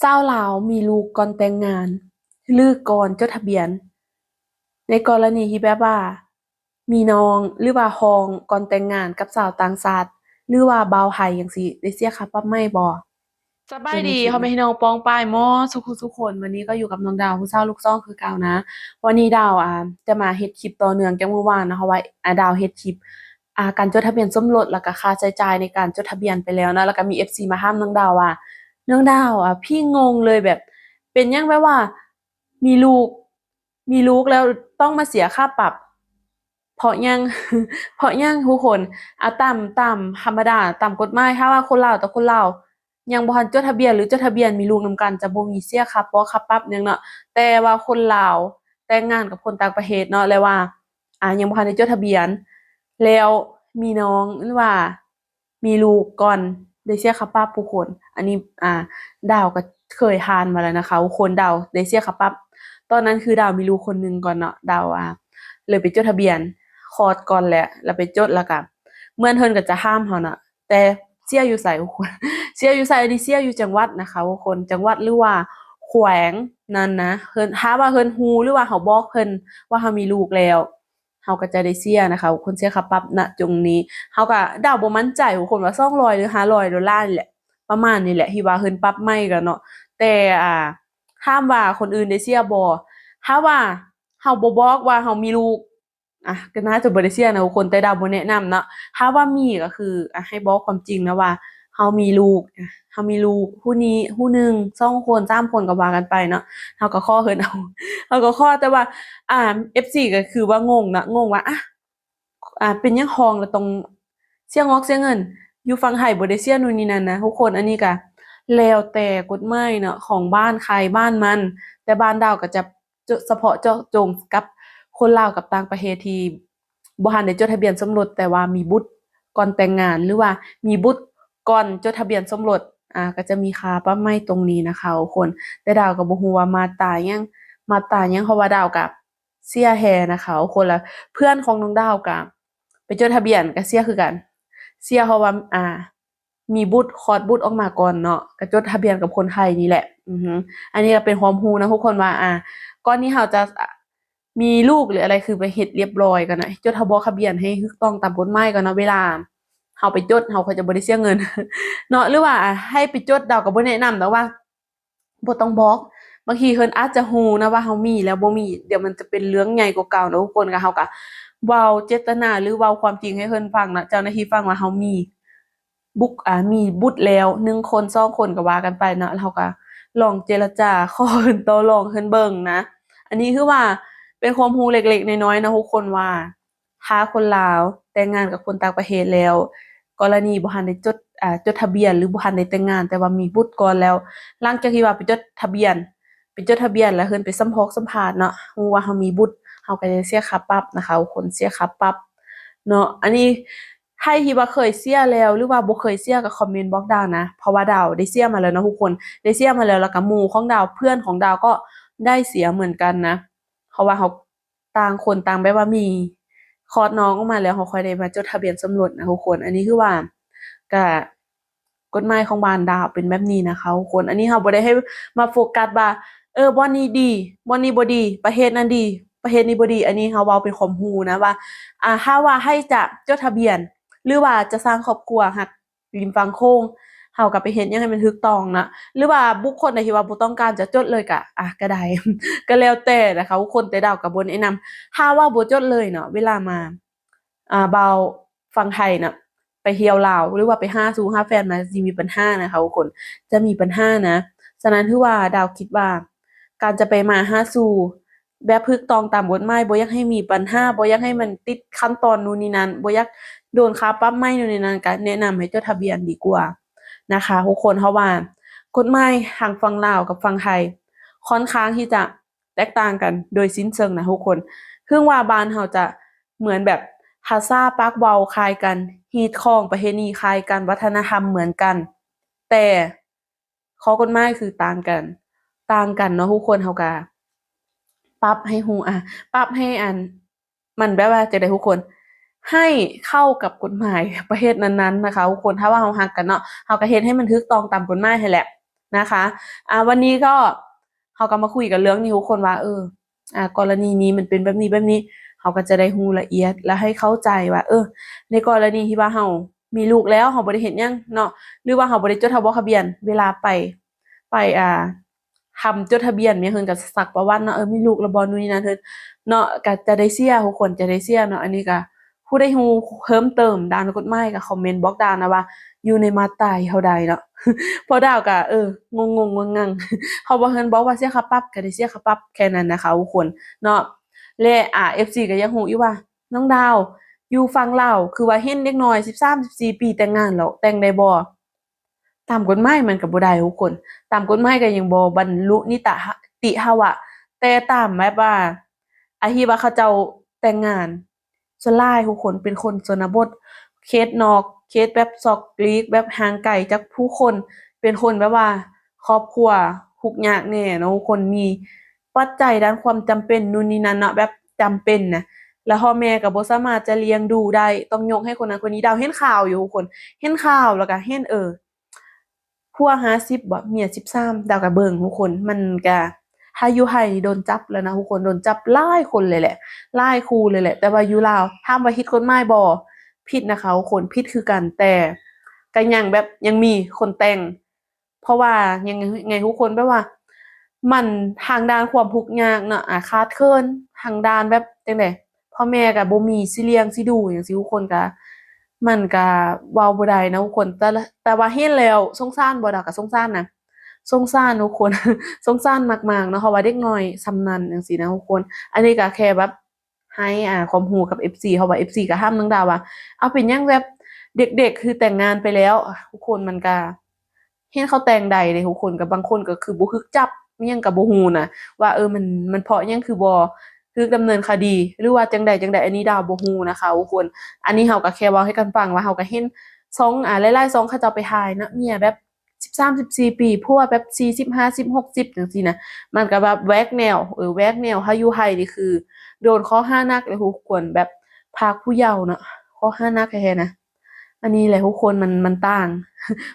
สาวลาวมีลูกก่อนแต่งงานหรือก่อนจดทะเบียนในกรณีที่แบบว่ามีน้องหรือว่าฮ้องก่อนแต่งงานกับสาวต่างชาติหรือว่าบ่าวไทยจั่งซี้ได้เสียค่าปรับใหม่บ่สบายดีพ่อแม่พี่น้องปองปายหม้อทุกคนวันนี้ก็อยู่กับน้องดาวผู้สาวลูกซ่องคือเก่านะวันนี้ดาวจะมาเฮ็ดคลิปต่อเนื่องจากเมื่อวานนะคะว่าดาวเฮ็ดคลิปการจดทะเบียนสมรสแล้วก็ค่าใช้จ่ายในการจดทะเบียนไปแล้วนะแล้วก็มี FC มาถามน้องดาวว่าน้องดาวพี่งงเลยแบบเป็นหยังแบบว่ามีลูกมีลูกแล้วต้องมาเสียค่าปรับเพราะหยังเพราะหยังทุกคนตามธรรมดาตามกฎหมายถ้าว่าคนลาวต่อคนลาวยังบ่ทันจดทะเบียนหรือจดทะเบียนมีลูกนำกันจะบ่มีเสียค่าปรับหยังเนาะแต่ว่าคนลาวแต่งงานกับคนต่างประเทศเนาะแล้วว่ายังบ่ทันได้จดทะเบียนแล้วมีน้องหรือว่ามีลูกก่อนได้เสียค่าปรับทุกคนอันนี้ดาวก็เคยผ่านมาแล้วนะคะทุกคนดาวได้เสียค่าปรับตอนนั้นคือดาวมีลูกคนหนึงก่อนเนาะดาวเลยไปจดทะเบียนคลอดก่อนแหละแล้วไปจดแล้วก็เหมือนเพิ่นก็จะห้ามเราน่ะแต่เสียอยู่ไสทุกคน เสียอยู่ไสอันนี้เสียอยู่จังหวัดนะคะทุกคนจังหวัดหรือว่าแขวงนั้นนะเพิ่นถ้าว่าเพิ่นรู้หรือว่าเขาบอกเพิ่นว่าเรามีลูกแล้วเราก็จะได้เสียนะคะทุกคนเสียค่าปรับณตรงนี้เราก็ดาวบ่มั่นใจทุกคนว่า200หรือ500 ดอลลาร์นี่แหละประมาณนี้แหละที่ว่าเพิ่นปรับใหม่กันเนาะแต่ถามว่าคนอื่นได้เสียบ่ถ้าว่าเราบ่บอกว่าเรามีลูกก็น่าจะบ่ได้เสียนะทุกคนแต่ดาวบ่แนะนำเนาะถ้าว่ามีก็คือให้บอกความจริงนะว่า เรามีลูกเรามีลูกผู้นี้ผู้หนึ่ง2คน3คนก็ว่ากันไปเนาะเราก็ขอเพิ่นเอาเราก็ขอแต่ว่าFC ก็คือว่างงนะงงว่าเป็นหยังห้องแล้วต้องเสียงอกเสียเงินอยู่ฝั่งไทยบ่ได้เสียนู่นนี่นั่นนะทุกคนอันนี้ก็แล้วแต่กฎหมายเนาะของบ้านใครบ้านมันแต่บ้านดาวก็จะเฉพาะเจาะจงกับคนลาวกับต่างประเทศที่บ่ทันได้จดทะเบียนสมรสแต่ว่ามีบุตรก่อนแต่งงานหรือว่ามีบุตรก่อนจดทะเบียนสมรสก็จะมีค่าปรับใหม่ตรงนี้นะคะทุกคนแต่ดาวก็บ่ฮู้ว่ามาตราหยังเพราะว่าดาวก็เสียแฮ่นะคะทุกคนแล้วเพื่อนของน้องดาวก็ไปจดทะเบียนก็เสียคือกันเสียเพราะว่ามีบุตรคลอดบุตรออกมาก่อนเนาะก็จดทะเบียนกับคนไทยนี่แหละอันนี้ก็เป็นความรู้นะทุกคนว่าก่อนที่เราจะมีลูกหรืออะไรคือไปเฮ็ดเรียบร้อยก่อนนะจดทะเบียนให้ถูกต้องตามกฎหมายก่อนเนาะเวลาเราไปจดเราก็จะบ่ได้เสียเงินเนาะหรือว่าให้ไปจดดาวก็บ่แนะนำแต่ว่าบ่ต้องบอกบางทีเพิ่นอาจจะรู้นะว่าเรามีแล้วบ่มีเดี๋ยวมันจะเป็นเรื่องใหญ่กว่าเก่าเนาะทุกคนก็เราก็เว้าเจตนาหรือเว้าความจริงให้เพิ่นฟังนะเจ้าหน้าที่ฟังว่าเรามีบุตรแล้ว1คน2คนก็ว่ากันไปเนาะแล้วเราก็ลองเจรจาขอเพิ่นต่อรองเพิ่นเบิ่งนะอันนี้คือว่าเป็นความรู้เล็กๆน้อยๆนะทุกคนว่าถ้าคนลาวแต่งงานกับคนต่างประเทศแล้วกรณีบ่ทันได้จดทะเบียนหรือบ่ทันได้แต่งงานแต่ว่ามีบุตรก่อนแล้วหลังจากที่ว่าไปจดทะเบียนแล้วเพิ่นไปสัมพอกสัมภาษณ์เนาะรู้ว่าเรามีบุตรเราก็จะเสียค่าปรับนะคะทุกคนเสียค่าปรับเนาะอันนี้ ใครที่ว่าเคยเสียแล้วหรือว่าบ่เคยเสียก็คอมเมนต์บอกดาวนะเพราะว่าดาวได้เสียมาแล้วเนาะทุกคนได้เสียมาแล้วแล้วก็หมู่ของดาวเพื่อนของดาวก็ได้เสียเหมือนกันนะเพราะว่าเขาต่างคนต่างแบบว่ามีคลอดน้องออกมาแล้วเขาค่อยได้มาจดทะเบียนสมรสนะทุกคนอันนี้คือว่าก็กฎหมายของบ้านดาวเป็นแบบนี้นะคะทุกคนอันนี้เราบ่ได้ให้มาโฟกัสว่าบ่อนนี้ดีบ่อนนี้บ่ดีประเทศนั้นดีประเทศนี้บ่ดีอันนี้เราเว้าเป็นความรู้นะว่าถ้าว่าให้จะจดทะเบียน หรือว่าจะสร้างครอบครัวหักริมฝั่งโขงเราก็ไปเฮ็ดหยังให้มันถูกต้องนะหรือว่าบุคคลใดที่ว่าบ่ต้องการจะจดเลยก็ก็ได้ก็แล้วแต่นะคะทุกคนแต่ดาวก็บ่แนะนำถ้าว่าบ่จดเลยเนาะเวลามาบ่าวฝั่งไทยน่ะไปเที่ยวลาวหรือว่าไปหาสู่หาแฟนมาสิมีปัญหานะคะทุกคนจะมีปัญหานะฉะนั้นถือว่าดาวคิดว่าการจะไปมาหาสู่แบบถูกต้องตามกฎหมายบ่อยากให้มีปัญหาบ่อยากให้มันติดขั้นตอนนู้นนี่นั่นบ่อยาก โดนค่าปรับใหม่นู่นนี่นั่นก็แนะนำให้จดทะเบียนดีกว่านะคะทุกคนเพราะว่ากฎหมายทางฝั่งลาวกับฝั่งไทยค่อนข้างที่จะแตกต่างกันโดยสิ้นเชิงนะทุกคนคือว่าบ้านเราจะเหมือนแบบภาษาปากเว้าคล้ายกันฮีตของประเพณีคล้ายกันวัฒนธรรมเหมือนกันแต่ข้อกฎหมายคือต่างกันเนาะทุกคนเราก็ปรับให้ฮู้ปรับให้มันแบบว่าจั่งใดทุกคน ให้เข้ากับกฎหมายประเทศนั้นๆนะคะทุกคนถ้าว่าเรารักกันเนาะเราก็เฮ็ดให้มันถูกต้องตามกฎหมายให้แหละ นะคะวันนี้ก็เขาก็มาคุยกันเรื่องนี้ทุกคนว่ากรณีนี้มันเป็นแบบนี้แบบนี้เขาก็จะได้รู้ละเอียดและให้เข้าใจว่าในกรณีที่ว่าเรามีลูกแล้วเราบ่ได้เฮ็ดหยังเนาะหรือว่าเราบ่ได้จดทะเบียนเวลาไปทำจดทะเบียนแม่เพิ่นก็สักประวัติเนาะมีลูกแล้วบ่นู่นนี่นั่นเพิ่นเนาะก็จะได้เสียทุกคนจะได้เสียเนาะอันนี้ก็ผู้ใดรู้เพิ่มเติมด้านกฎหมายก็คอมเมนต์บอกดาวนะว่าอยู่ในมาตราเท่าใดเนาะ พอดาวก็งงๆงังๆเขาบ่เพิ่นบอกว่าเสียค่าปรับก็ได้เสียค่าปรับแค่นั้นนะคะทุกคนเนาะและFC ก็ยังรู้อีกว่าน้องดาวอยู่ฝั่งลาวคือว่าเห็นเด็กน้อย13-14ปีแต่งงานแล้วแต่งได้บ่ตามกฎหมายมันก็บ่ได้ทุกคนตามกฎหมายก็ยังบ่บรรลุนิติภาวะแต่ตามแบบว่าที่ว่าเขาเจ้าแต่งงานส่วนหลายทุกคนเป็นคนชนบทเคสนอกเคสแบบซอกหลีกแบบห่างไกลจากผู้คนเป็นคนแบบว่าครอบครัวทุกข์ยากแน่เนาะทุกคนมีปัจจัยด้านความจำเป็นนู่นนี่นั่นเนาะแบบจำเป็นน่ะแล้วพ่อแม่ก็บ่สามารถจะเลี้ยงดูได้ต้องยกให้คนนั้นคนนี้ดาวเห็นข่าวอยู่ทุกคนเห็นข่าวแล้วก็เห็นผัว50บ่เมีย13ดาวก็เบิ่งทุกคนมันก็ถ้าอยู่ไทยนี่โดนจับแล้วนะทุกคนโดนจับหลายคนเลยแหละหลายคู่เลยแหละแต่ว่าอยู่ลาวถามว่าผิดกฎหมายบ่ผิดนะคะทุกคนผิดคือกันแต่ก็ยังแบบยังมีคนแต่งเพราะว่ายังไงทุกคนแบบว่ามันทางด้านความทุกข์ยากเนาะขาดเคินทางด้านแบบจั่งใดพ่อแม่ก็บ่มีสิเลี้ยงสิดูจั่งซี้ทุกคนก็มันก็เว้าบ่ได้นะทุกคนแต่ว่าเห็นแล้วสงสารบ่ดาวก็สงสารนะสงสารทุกคน สงสารมากๆเนาะเพราะว่าเด็กน้อยส่ำนั้นจังซี่นะทุกคนอันนี้ก็แค่แบบให้ความรู้กับ FC เพราะว่า FC ก็ถามน้องดาวว่าเอาเป็นหยังแบบเด็กๆคือแต่งงานไปแล้วทุกคนมันก็เห็นเขาแต่งได้เดะทุกคนก็บางคนก็คือบ่ถูกจับอิหยังก็บ่รู้นะว่ามันเพราะอิหยังคือบ่ถูกดำเนินคดีหรือว่าจั่งใดอันนี้ดาวบ่รู้นะคะทุกคนอันนี้เราก็แค่เว้าให้กันฟังว่าเราก็เห็น2หลายๆ2เขาเจ้าไปถ่ายเนาะเมียแบบ13-14ปีผัวแบบ40 50 60จังซี่นะมันก็แบบแหวกแนวแหวกแนวถ้าอยู่ไทยนี่คือโดนข้อหาหนักเลยทุกคนแบบพรากผู้เยาว์เนาะข้อหาหนักแท้ๆนะอันนี้แหละทุกคนมันต่าง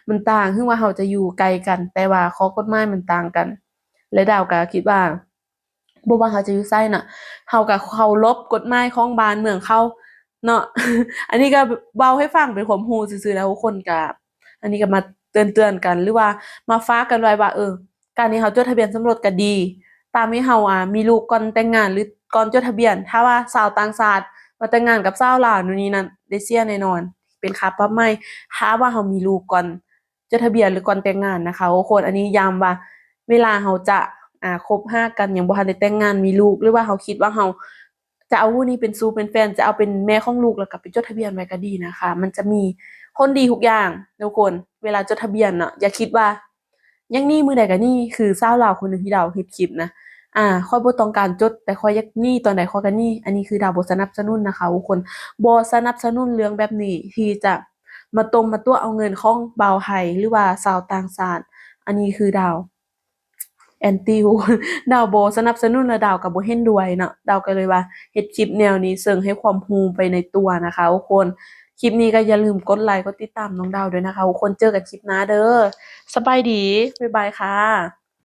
มันต่างถึงว่าเราจะอยู่ไกลกันแต่ว่าข้อกฎหมายมันต่างกันและดาวก็คิดว่าบ่ว่าเราจะอยู่ไสน่ะเราก็เคารพกฎหมายของบ้านเมืองเขาเนาะ อันนี้ก็เว้าให้ฟังเป็นความรู้ซื่อๆนะทุกคนก็อันนี้ก็มาเตือนๆกันหรือว่ามาฝากกันไว้ว่าการที่เราจดทะเบียนสมรสก็ดีตามที่เรามีลูกก่อนแต่งงานหรือก่อนจดทะเบียนถ้าว่าชาวต่างชาติมาแต่งงานกับชาวลาวนู่นนี่นั่นได้เสียแน่นอนเป็นค่าปรับใหม่ถ้าว่าเรามีลูกก่อนจดทะเบียนหรือก่อนแต่งงานนะคะทุกคนอันนี้ย้ำว่าเวลาเราจะคบหากันยังบ่ทันได้แต่งงานมีลูกหรือว่าเราคิดว่าเราจะเอาผู้นี้เป็นสู้เป็นแฟนจะเอาเป็นแม่ของลูกแล้วก็ไปจดทะเบียนไว้ก็ดีนะคะมันจะมีคนดีทุกอย่างทุกคนเวลาจดทะเบียนเนาะอย่าคิดว่ายังหนี้มื้อใดก็หนี้คือชาวลาวคนหนึงที่ดาวเฮ็ดคลิปนะข้อยบ่ต้องการจดแต่ข้อยอยากหนี้ตอนใดข้อยก็หนี้อันนี้คือดาวบ่สนับสนุนนะคะทุกคนบ่สนับสนุนเรื่องแบบนี้ที่จะมาตมมาตัวเอาเงินของบ่าวไทยหรือว่าชาวต่างชาติอันนี้คือดาวแอนตีดาวบ่สนับสนุนและดาวก็บ่เห็นด้วยเนาะดาวก็เลยว่าเฮ็ดคลิปแนวนี้เสริงให้ความรู้ไปในตัวนะคะทุกคนคลิปนี้ก็อย่าลืมกดไลค์กดติดตามน้องดาวด้วยนะคะทุกคนเจอกันคลิปหน้าเด้อสบายดีบ๊ายบายค่ะ